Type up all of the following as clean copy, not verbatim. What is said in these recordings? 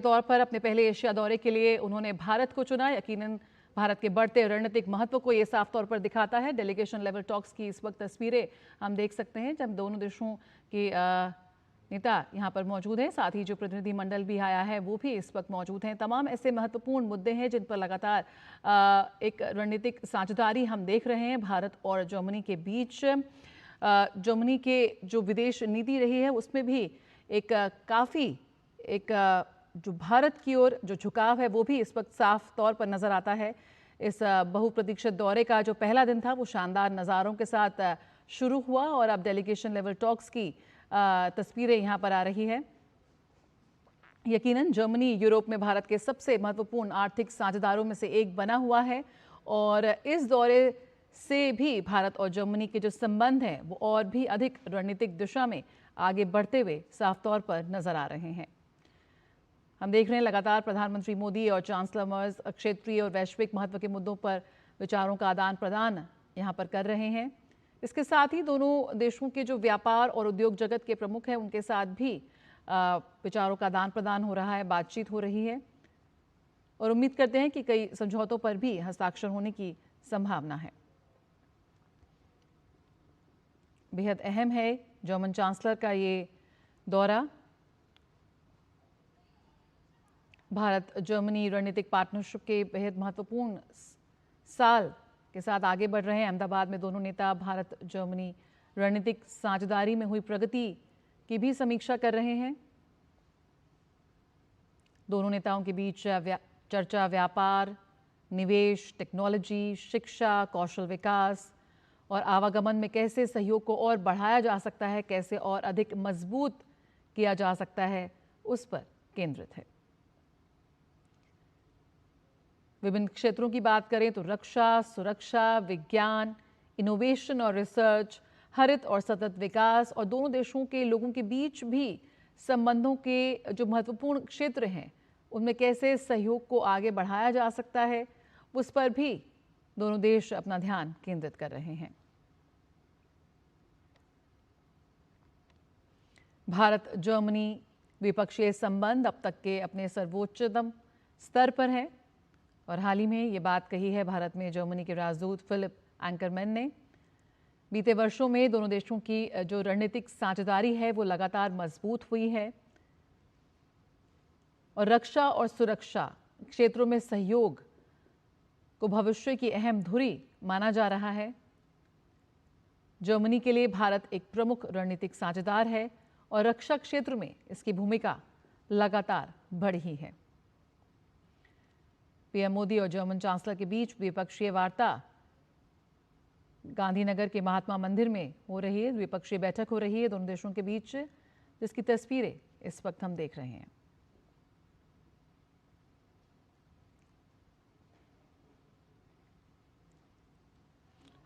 तौर पर अपने पहले एशिया दौरे के लिए उन्होंने भारत को चुना। यकीनन भारत के बढ़ते रणनीतिक महत्व को ये साफ तौर पर दिखाता है। डेलीगेशन लेवल टॉक्स की इस वक्त तस्वीरें हम देख सकते हैं जब दोनों देशों के नेता यहाँ पर मौजूद हैं। साथ ही जो प्रतिनिधि मंडल भी आया है वो भी इस वक्त मौजूद हैं। तमाम ऐसे महत्वपूर्ण मुद्दे हैं जिन पर लगातार एक रणनीतिक साझेदारी हम देख रहे हैं भारत और जर्मनी के बीच। जर्मनी के जो विदेश नीति रही है उसमें भी एक काफ़ी जो भारत की ओर जो झुकाव है वो भी इस वक्त साफ तौर पर नजर आता है। इस बहुप्रतीक्षित दौरे का जो पहला दिन था वो शानदार नज़ारों के साथ शुरू हुआ और अब डेलीगेशन लेवल टॉक्स की तस्वीरें यहाँ पर आ रही है। यकीनन जर्मनी यूरोप में भारत के सबसे महत्वपूर्ण आर्थिक साझेदारों में से एक बना हुआ है और इस दौरे से भी भारत और जर्मनी के जो संबंध हैं वो और भी अधिक रणनीतिक दिशा में आगे बढ़ते हुए साफ तौर पर नजर आ रहे हैं। हम देख रहे हैं लगातार प्रधानमंत्री मोदी और चांसलर मर्ज क्षेत्रीय और वैश्विक महत्व के मुद्दों पर विचारों का आदान प्रदान यहाँ पर कर रहे हैं। इसके साथ ही दोनों देशों के जो व्यापार और उद्योग जगत के प्रमुख हैं उनके साथ भी विचारों का आदान प्रदान हो रहा है, बातचीत हो रही है और उम्मीद करते हैं कि कई समझौतों पर भी हस्ताक्षर होने की संभावना है। बेहद अहम है जर्मन चांसलर का ये दौरा। भारत जर्मनी रणनीतिक पार्टनरशिप के बेहद महत्वपूर्ण साल के साथ आगे बढ़ रहे हैं। अहमदाबाद में दोनों नेता भारत जर्मनी रणनीतिक साझेदारी में हुई प्रगति की भी समीक्षा कर रहे हैं। दोनों नेताओं के बीच चर्चा व्यापार, निवेश, टेक्नोलॉजी, शिक्षा, कौशल विकास और आवागमन में कैसे सहयोग को और बढ़ाया जा सकता है, कैसे और अधिक मजबूत किया जा सकता है, उस पर केंद्रित है। विभिन्न क्षेत्रों की बात करें तो रक्षा, सुरक्षा, विज्ञान, इनोवेशन और रिसर्च, हरित और सतत विकास और दोनों देशों के लोगों के बीच भी संबंधों के जो महत्वपूर्ण क्षेत्र हैं उनमें कैसे सहयोग को आगे बढ़ाया जा सकता है, उस पर भी दोनों देश अपना ध्यान केंद्रित कर रहे हैं। भारत जर्मनी द्विपक्षीय संबंध अब तक के अपने सर्वोच्चतम स्तर पर है और हाल ही में ये बात कही है भारत में जर्मनी के राजदूत फिलिप एंकरमैन ने। बीते वर्षों में दोनों देशों की जो रणनीतिक साझेदारी है वो लगातार मजबूत हुई है और रक्षा और सुरक्षा क्षेत्रों में सहयोग को भविष्य की अहम धुरी माना जा रहा है। जर्मनी के लिए भारत एक प्रमुख रणनीतिक साझेदार है और रक्षा क्षेत्र में इसकी भूमिका लगातार बढ़ी है। पीएम मोदी और जर्मन चांसलर के बीच द्विपक्षीय वार्ता गांधीनगर के महात्मा मंदिर में हो रही है। द्विपक्षीय बैठक हो रही है दोनों देशों के बीच, जिसकी तस्वीरें इस वक्त हम देख रहे हैं।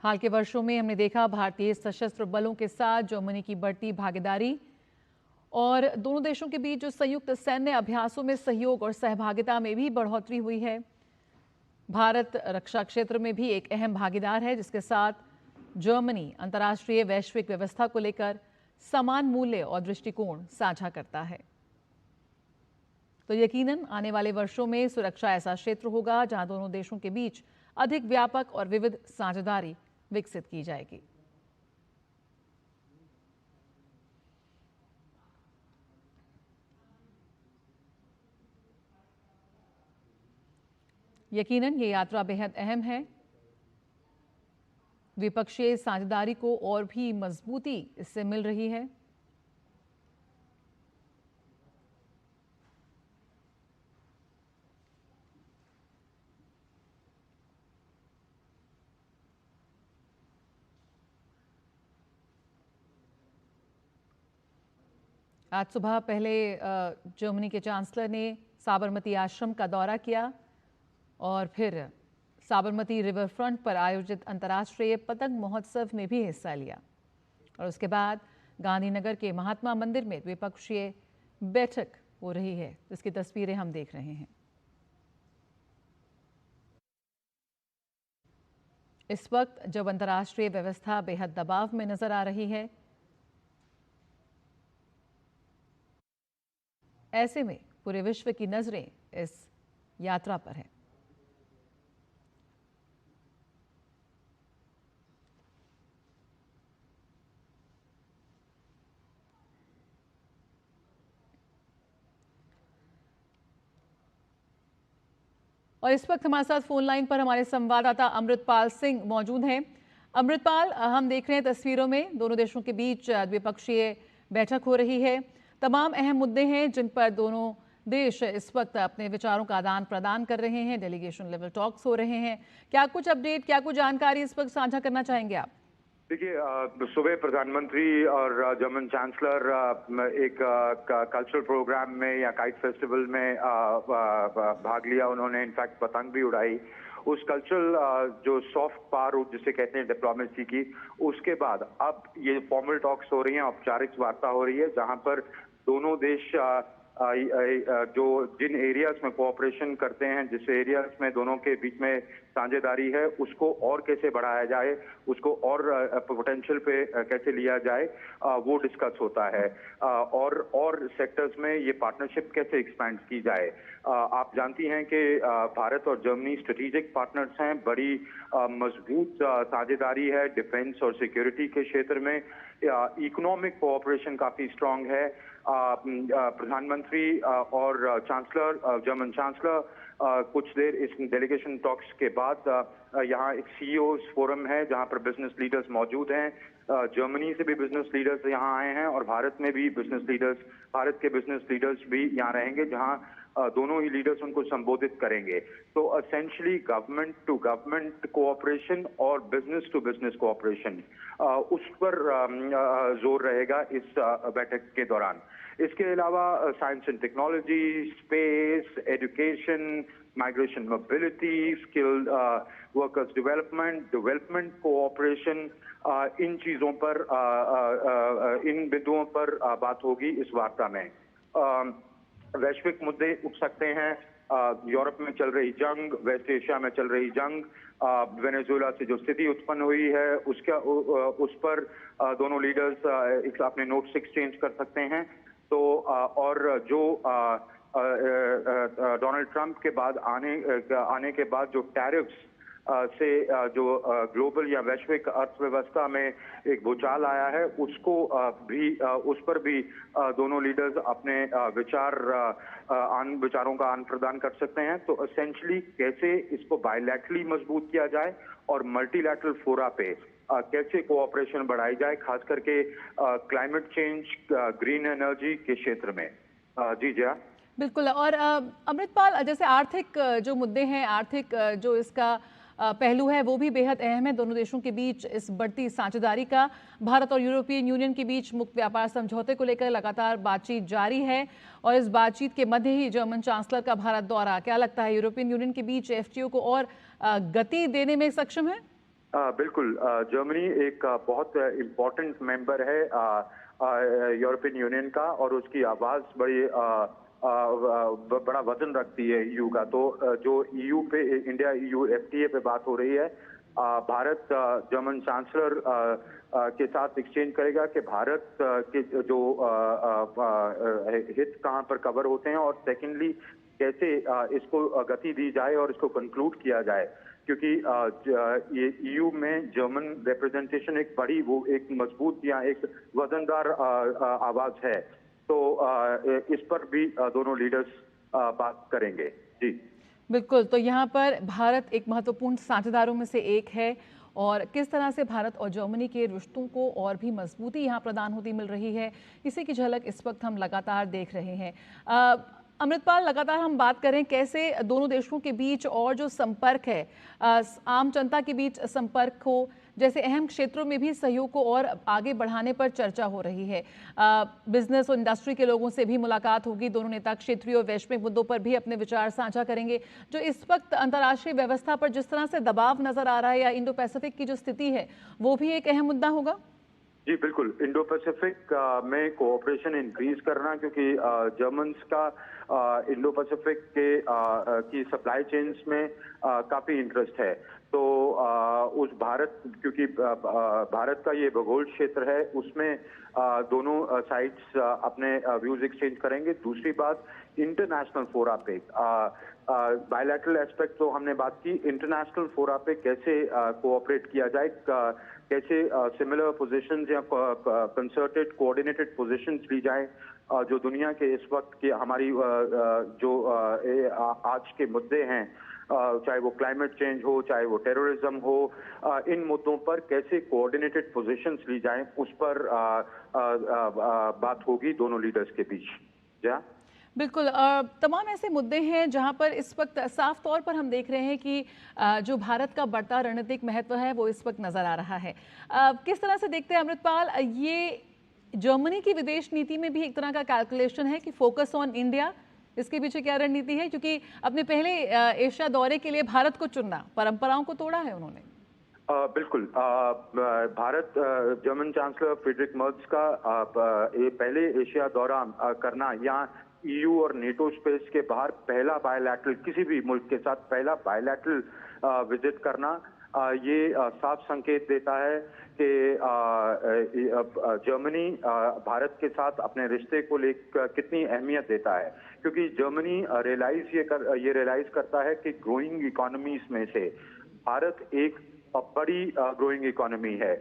हाल के वर्षों में हमने देखा भारतीय सशस्त्र बलों के साथ जर्मनी की बढ़ती भागीदारी और दोनों देशों के बीच जो संयुक्त सैन्य अभ्यासों में सहयोग और सहभागिता में भी बढ़ोतरी हुई है। भारत रक्षा क्षेत्र में भी एक अहम भागीदार है जिसके साथ जर्मनी अंतर्राष्ट्रीय वैश्विक व्यवस्था को लेकर समान मूल्य और दृष्टिकोण साझा करता है। तो यकीनन आने वाले वर्षों में सुरक्षा ऐसा क्षेत्र होगा जहां दोनों देशों के बीच अधिक व्यापक और विविध साझेदारी विकसित की जाएगी। यकीनन ये यात्रा बेहद अहम है। द्विपक्षीय साझेदारी को और भी मजबूती इससे मिल रही है। आज सुबह पहले जर्मनी के चांसलर ने साबरमती आश्रम का दौरा किया और फिर साबरमती रिवर फ्रंट पर आयोजित अंतर्राष्ट्रीय पतंग महोत्सव में भी हिस्सा लिया और उसके बाद गांधीनगर के महात्मा मंदिर में द्विपक्षीय बैठक हो रही है, जिसकी तस्वीरें हम देख रहे हैं। इस वक्त जब अंतर्राष्ट्रीय व्यवस्था बेहद दबाव में नजर आ रही है, ऐसे में पूरे विश्व की नजरें इस यात्रा पर हैं। और इस वक्त हमारे साथ फोन लाइन पर हमारे संवाददाता अमृतपाल सिंह मौजूद हैं। अमृतपाल, हम देख रहे हैं तस्वीरों में दोनों देशों के बीच द्विपक्षीय बैठक हो रही है। तमाम अहम मुद्दे हैं जिन पर दोनों देश इस वक्त अपने विचारों का आदान प्रदान कर रहे हैं। डेलीगेशन लेवल टॉक्स हो रहे हैं। क्या कुछ अपडेट, क्या कुछ जानकारी इस वक्त साझा करना चाहेंगे आप? देखिए, सुबह प्रधानमंत्री और जर्मन चांसलर एक कल्चरल प्रोग्राम में या काइट फेस्टिवल में भाग लिया। उन्होंने इनफैक्ट पतंग भी उड़ाई। उस कल्चरल जो सॉफ्ट पावर जिसे कहते हैं डिप्लोमेसी की, उसके बाद अब ये फॉर्मल टॉक्स हो रही हैं, औपचारिक वार्ता हो रही है, जहां पर दोनों देश जो जिन एरियाज में कोऑपरेशन करते हैं, जिस एरियाज में दोनों के बीच में साझेदारी है, उसको और कैसे बढ़ाया जाए, उसको और पोटेंशियल पे कैसे लिया जाए, वो डिस्कस होता है। और सेक्टर्स में ये पार्टनरशिप कैसे एक्सपैंड की जाए। आप जानती हैं कि भारत और जर्मनी स्ट्रेटेजिक पार्टनर्स हैं। बड़ी मजबूत साझेदारी है डिफेंस और सिक्योरिटी के क्षेत्र में। इकोनॉमिक कोऑपरेशन काफी स्ट्रांग है। प्रधानमंत्री और चांसलर, जर्मन चांसलर कुछ देर इस डेलीगेशन टॉक्स के बाद यहाँ एक सीईओज फोरम है जहाँ पर बिजनेस लीडर्स मौजूद हैं। जर्मनी से भी बिजनेस लीडर्स यहाँ आए हैं और भारत में भी भारत के बिजनेस लीडर्स भी यहाँ रहेंगे, जहाँ दोनों ही लीडर्स उनको संबोधित करेंगे। तो essentially government to government cooperation और बिजनेस टू बिजनेस कोऑपरेशन, उस पर जोर रहेगा इस बैठक के दौरान। इसके अलावा science and technology, space, education, migration, mobility, skilled workers development cooperation, इन चीजों पर इन बिंदुओं पर बात होगी इस वार्ता में। वैश्विक मुद्दे उठ सकते हैं। यूरोप में चल रही जंग, वेस्ट एशिया में चल रही जंग, वेनेजुएला से जो स्थिति उत्पन्न हुई है उस पर दोनों लीडर्स अपने नोट्स एक्सचेंज कर सकते हैं। तो और जो डोनाल्ड ट्रंप के बाद आने के बाद जो टैरिफ्स से जो ग्लोबल या वैश्विक अर्थव्यवस्था में एक भूचाल आया है, उस पर भी दोनों लीडर्स अपने विचारों का आदान प्रदान कर सकते हैं। तो एसेंशियली कैसे इसको बायलैटरली मजबूत किया जाए और मल्टीलैटरल फोरा पे कैसे कोऑपरेशन बढ़ाई जाए, खास करके क्लाइमेट चेंज, ग्रीन एनर्जी के क्षेत्र में। जी जया। बिल्कुल। और अमृतपाल, जैसे आर्थिक जो मुद्दे हैं, आर्थिक जो इसका पहलू है वो भी बेहद अहम है। दोनों देशों के बीच इस बढ़ती साझेदारी का, भारत और यूरोपियन यूनियन के बीच मुक्त व्यापार समझौते को लेकर लगातार बातचीत जारी है और इस बातचीत के मध्य ही जर्मन चांसलर का भारत दौरा। क्या लगता है, यूरोपियन यूनियन के बीच एफटीओ को और गति देने में सक्षम है? बिल्कुल। जर्मनी एक बहुत इम्पोर्टेंट मेंबर है यूरोपियन यूनियन का, और उसकी आवाज बड़ा वजन रखती है ईयू का। तो जो ईयू पे, इंडिया ईयू एफटीए पे बात हो रही है, भारत जर्मन चांसलर के साथ एक्सचेंज करेगा कि भारत के जो हित कहां पर कवर होते हैं, और सेकेंडली कैसे इसको गति दी जाए और इसको कंक्लूड किया जाए। क्योंकि ये ईयू में जर्मन रिप्रेजेंटेशन एक मजबूत या एक वजनदार आवाज है। तो इस पर भी दोनों लीडर्स बात करेंगे। जी बिल्कुल। तो यहाँ पर भारत एक महत्वपूर्ण साझेदारों में से एक है और किस तरह से भारत और जर्मनी के रिश्तों को और भी मजबूती यहाँ प्रदान होती मिल रही है, इसी की झलक इस वक्त हम लगातार देख रहे हैं। अमृतपाल, लगातार हम बात करें कैसे दोनों देशों के बीच और जो संपर्क है, आम जनता के बीच संपर्क हो, जैसे अहम क्षेत्रों में भी सहयोग को और आगे बढ़ाने पर चर्चा हो रही है। बिजनेस और इंडस्ट्री के लोगों से भी मुलाकात होगी। दोनों नेता क्षेत्रीय और वैश्विक मुद्दों पर भी अपने विचार साझा करेंगे। जो इस वक्त अंतर्राष्ट्रीय व्यवस्था पर जिस तरह से दबाव नजर आ रहा है या इंडो पैसिफिक की जो स्थिति है, वो भी एक अहम मुद्दा होगा। जी बिल्कुल। इंडो पैसिफिक में कोऑपरेशन इंक्रीज करना, क्योंकि जर्मन्स का इंडो पैसिफिक की सप्लाई चेन्स में काफी इंटरेस्ट है। तो उस भारत, क्योंकि भारत का ये भूगोल क्षेत्र है, उसमें दोनों साइड्स अपने व्यूज एक्सचेंज करेंगे। दूसरी बात, इंटरनेशनल फोरा पे बायलैटरल एस्पेक्ट तो हमने बात की, इंटरनेशनल फोरा पे कैसे कोऑपरेट किया जाए, कैसे सिमिलर पोजीशंस या कंसर्टेड कोऑर्डिनेटेड पोजीशंस ली जाए जो दुनिया के इस वक्त की हमारी जो आज के मुद्दे हैं, चाहे वो क्लाइमेट चेंज हो, चाहे वो टेररिज्म हो, इन मुद्दों पर कैसे कोऑर्डिनेटेड पोजीशंस ली जाएं, उस पर बात होगी दोनों लीडर्स के बीच। क्या बिल्कुल, तमाम ऐसे मुद्दे हैं जहां पर इस वक्त साफ तौर पर हम देख रहे हैं कि जो भारत का बढ़ता रणनीतिक महत्व है वो इस वक्त नजर आ रहा है। किस तरह से देखते हैं अमृतपाल, ये जर्मनी की विदेश नीति में भी एक तरह का कैलकुलेशन है कि फोकस ऑन इंडिया, इसके पीछे क्या रणनीति है? क्योंकि अपने पहले एशिया दौरे के लिए भारत को चुनना, परंपराओं को तोड़ा है उन्होंने। बिल्कुल, भारत जर्मन चांसलर फ्रीडरिक मर्ज का ये पहले एशिया दौरा करना या ईयू और नेटो स्पेस के बाहर पहला बायलैटरल, किसी भी मुल्क के साथ पहला बायलैटरल विजिट करना, ये साफ संकेत देता है कि जर्मनी भारत के साथ अपने रिश्ते को लेकर कितनी अहमियत देता है। क्योंकि जर्मनी ये रियलाइज करता है कि ग्रोइंग इकोनॉमीज में से भारत एक बड़ी ग्रोइंग इकोनॉमी है।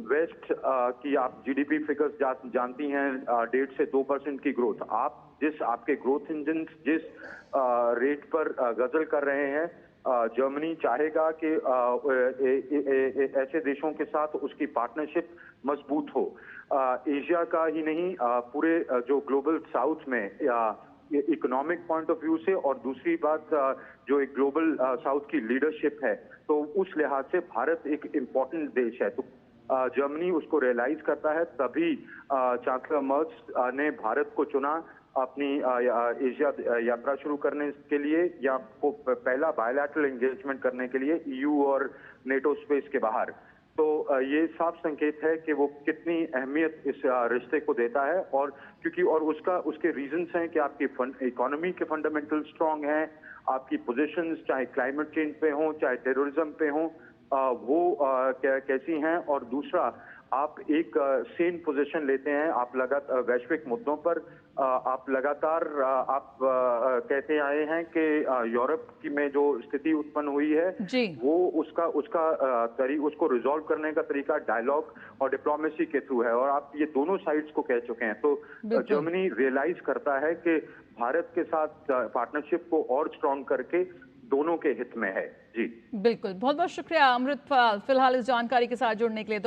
वेस्ट की आप जीडीपी फिगर्स जानती हैं, 1.5 से 2% की ग्रोथ। आपके ग्रोथ इंजन जिस रेट पर गजल कर रहे हैं, जर्मनी चाहेगा कि ऐसे देशों के साथ उसकी पार्टनरशिप मजबूत हो। एशिया का ही नहीं, पूरे जो ग्लोबल साउथ में इकोनॉमिक पॉइंट ऑफ व्यू से, और दूसरी बात जो एक ग्लोबल साउथ की लीडरशिप है, तो उस लिहाज से भारत एक इम्पोर्टेंट देश है। तो जर्मनी उसको रियलाइज करता है, तभी चांसलर मर्ज ने भारत को चुना अपनी एशिया यात्रा शुरू करने के लिए, या पहला बायलैटरल एंगेजमेंट करने के लिए ईयू और नेटो स्पेस के बाहर। तो ये साफ संकेत है कि वो कितनी अहमियत इस रिश्ते को देता है, और क्योंकि उसके रीजंस हैं कि आपकी इकोनॉमी के फंडामेंटल स्ट्रांग हैं, आपकी पोजीशंस चाहे क्लाइमेट चेंज पे हो, चाहे टेररिज्म पे हो, वो कैसी हैं, और दूसरा आप एक सेम पोजीशन लेते हैं, आप लगातार वैश्विक मुद्दों पर आप लगातार आप कहते आए हैं कि यूरोप की में जो स्थिति उत्पन्न हुई है, वो उसको रिजॉल्व करने का तरीका डायलॉग और डिप्लोमेसी के थ्रू है, और आप ये दोनों साइड्स को कह चुके हैं। तो जर्मनी रियलाइज करता है कि भारत के साथ पार्टनरशिप को और स्ट्रांग करके दोनों के हित में है। जी बिल्कुल, बहुत बहुत शुक्रिया अमृतपाल, फिलहाल इस जानकारी के साथ जुड़ने के लिए। तो